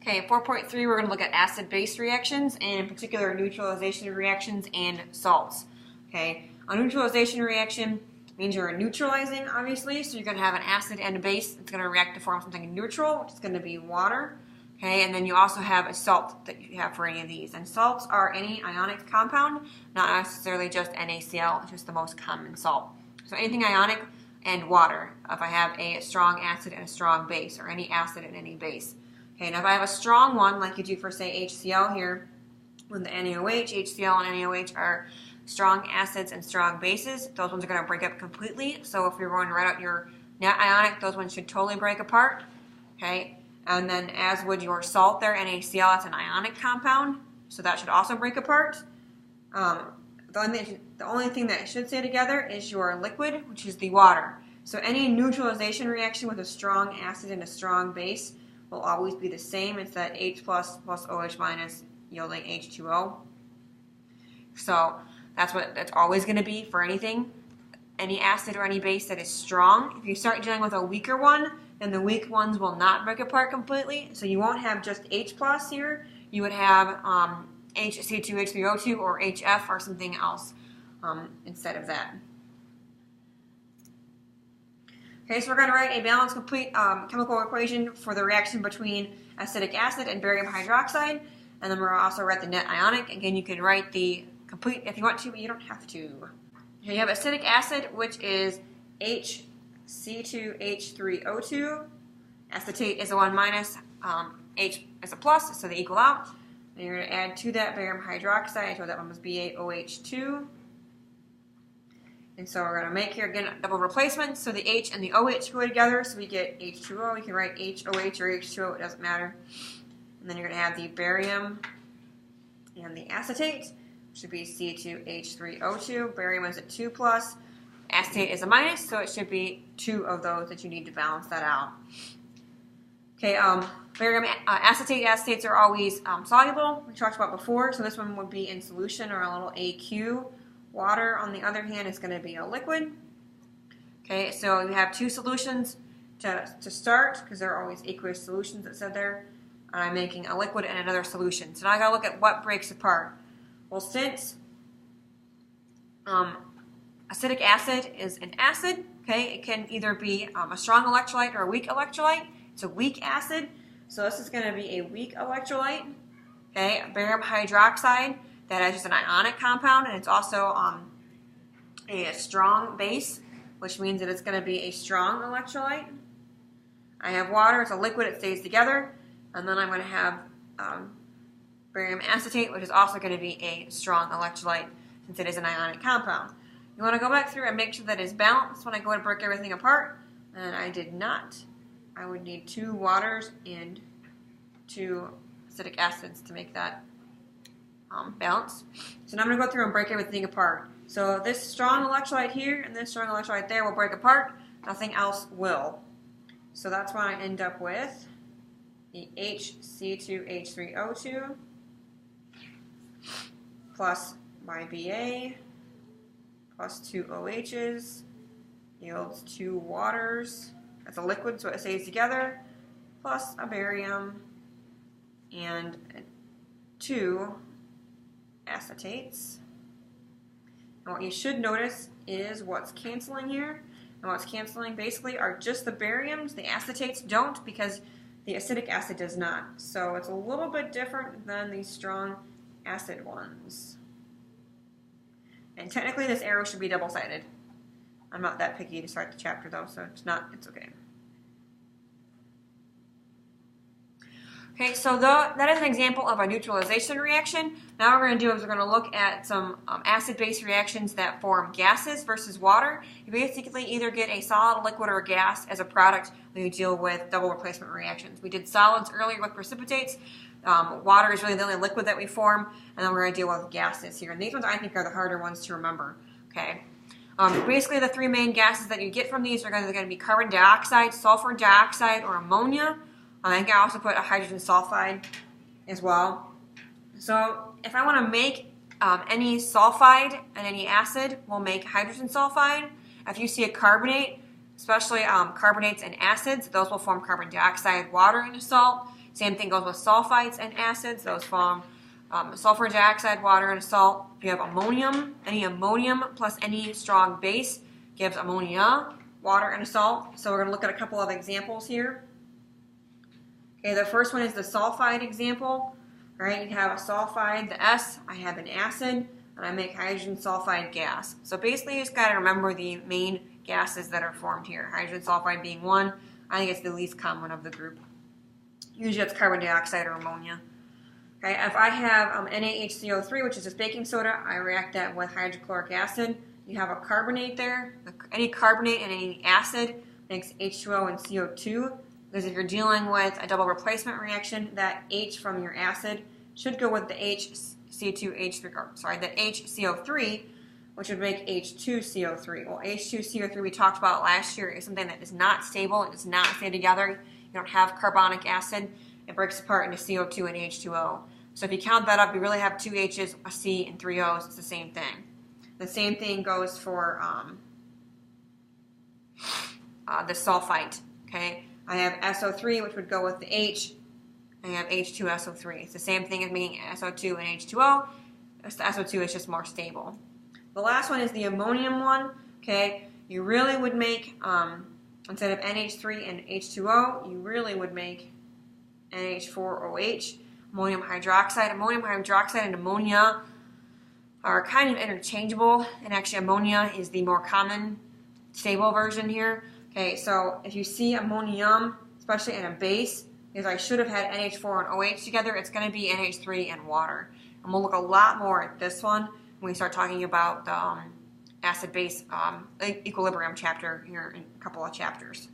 Okay, 4.3, we're going to look at acid-base reactions, and in particular neutralization reactions and salts. Okay, a neutralization reaction means you're neutralizing, obviously, so you're going to have an acid and a base. It's going to react to form something neutral, which is going to be water. Okay, and then you also have a salt that you have for any of these. And salts are any ionic compound, not necessarily just NaCl, it's just the most common salt. So anything ionic and water, if I have a strong acid and a strong base, or any acid and any base. Okay, now if I have a strong one, like you do for, say, HCl here, with the NaOH, HCl and NaOH are strong acids and strong bases. Those ones are going to break up completely. So if you're going to write out your net ionic, those ones should totally break apart. Okay, and then as would your salt there, NaCl, that's an ionic compound, so that should also break apart. The only thing that should stay together is your liquid, which is the water. So any neutralization reaction with a strong acid and a strong base will always be the same. It's that H plus OH minus yielding H2O. So that's what that's always going to be for anything, any acid or any base that is strong. If you start dealing with a weaker one, then the weak ones will not break apart completely. So you won't have just H plus here. You would have HC2H3O2 or HF or something else instead of that. Okay, so we're going to write a balanced complete chemical equation for the reaction between acetic acid and barium hydroxide, and then we're going to also write the net ionic. Again, you can write the complete if you want to, but you don't have to. Here you have acetic acid, which is HC2H3O2. Acetate is a 1 minus, H is a plus, so they equal out. And you're going to add to that barium hydroxide. I told that one was BaOH2. And so we're going to make here, again, double replacement. So the H and the OH go together, so we get H2O. You can write HOH or H2O, it doesn't matter. And then you're going to have the barium and the acetate, which should be C2H3O2. Barium is a 2 plus. Acetate is a minus, so it should be 2 of those that you need to balance that out. Okay, barium acetates are always soluble, we talked about before, so this one would be in solution or a little AQ. Water, on the other hand, is going to be a liquid. Okay, so you have 2 solutions to start, because there are always aqueous solutions that said there. I'm making a liquid and another solution. So now I got to look at what breaks apart. Well, since acetic acid is an acid, okay, it can either be a strong electrolyte or a weak electrolyte. It's a weak acid, so this is going to be a weak electrolyte. Okay, barium hydroxide, that is just an ionic compound, and it's also a strong base, which means that it's going to be a strong electrolyte. I have water, it's a liquid, it stays together, and then I'm going to have barium acetate, which is also going to be a strong electrolyte since it is an ionic compound. You want to go back through and make sure that it's balanced when I go to break everything apart, and I did not. I would need 2 waters and 2 acetic acids to make that balance. So now I'm going to go through and break everything apart. So this strong electrolyte here and this strong electrolyte there will break apart. Nothing else will. So that's why I end up with the HC2H3O2 plus my Ba plus 2 OHs yields 2 waters. That's a liquid, so it stays together, plus a barium and 2 acetates. And what you should notice is what's canceling here. And what's canceling basically are just the bariums. The acetates don't, because the acetic acid does not. So it's a little bit different than the strong acid ones. And technically this arrow should be double-sided. I'm not that picky to start the chapter though, so it's okay. Okay, so that is an example of a neutralization reaction. Now what we're going to do is we're going to look at some acid-base reactions that form gases versus water. You basically either get a solid, liquid, or a gas as a product when you deal with double replacement reactions. We did solids earlier with precipitates. Water is really the only liquid that we form, and then we're going to deal with gases here. And these ones I think are the harder ones to remember. Okay. Basically the 3 main gases that you get from these are going to be carbon dioxide, sulfur dioxide, or ammonia. I think I also put a hydrogen sulfide as well. So if I want to make any sulfide and any acid, we'll make hydrogen sulfide. If you see a carbonate, especially carbonates and acids, those will form carbon dioxide, water, and a salt. Same thing goes with sulfides and acids. Those form sulfur dioxide, water, and a salt. If you have ammonium, any ammonium plus any strong base gives ammonia, water, and a salt. So we're going to look at a couple of examples here. Okay, the first one is the sulfide example. All right, you have a sulfide, the S, I have an acid, and I make hydrogen sulfide gas. So basically you just got to remember the main gases that are formed here. Hydrogen sulfide being one. I think it's the least common of the group. Usually it's carbon dioxide or ammonia. Okay, if I have NaHCO3, which is just baking soda, I react that with hydrochloric acid. You have a carbonate there. Any carbonate and any acid makes H2O and CO2. Because if you're dealing with a double replacement reaction, that H from your acid should go with the HCO3, which would make H2CO3. Well, H2CO3 we talked about last year is something that is not stable. It does not stay together. You don't have carbonic acid. It breaks apart into CO2 and H2O. So if you count that up, you really have two H's, a C, and three O's. It's the same thing. The same thing goes for the sulfite. Okay, I have SO3, which would go with the H. I have H2SO3. It's the same thing as making SO2 and H2O. The SO2 is just more stable. The last one is the ammonium one. Okay, you really would make, instead of NH3 and H2O, you really would make NH4OH, ammonium hydroxide. Ammonium hydroxide and ammonia are kind of interchangeable, and actually ammonia is the more common stable version here. Okay, so if you see ammonium, especially in a base, because I should have had NH4 and OH together, it's going to be NH3 and water. And we'll look a lot more at this one when we start talking about the acid-base equilibrium chapter here in a couple of chapters.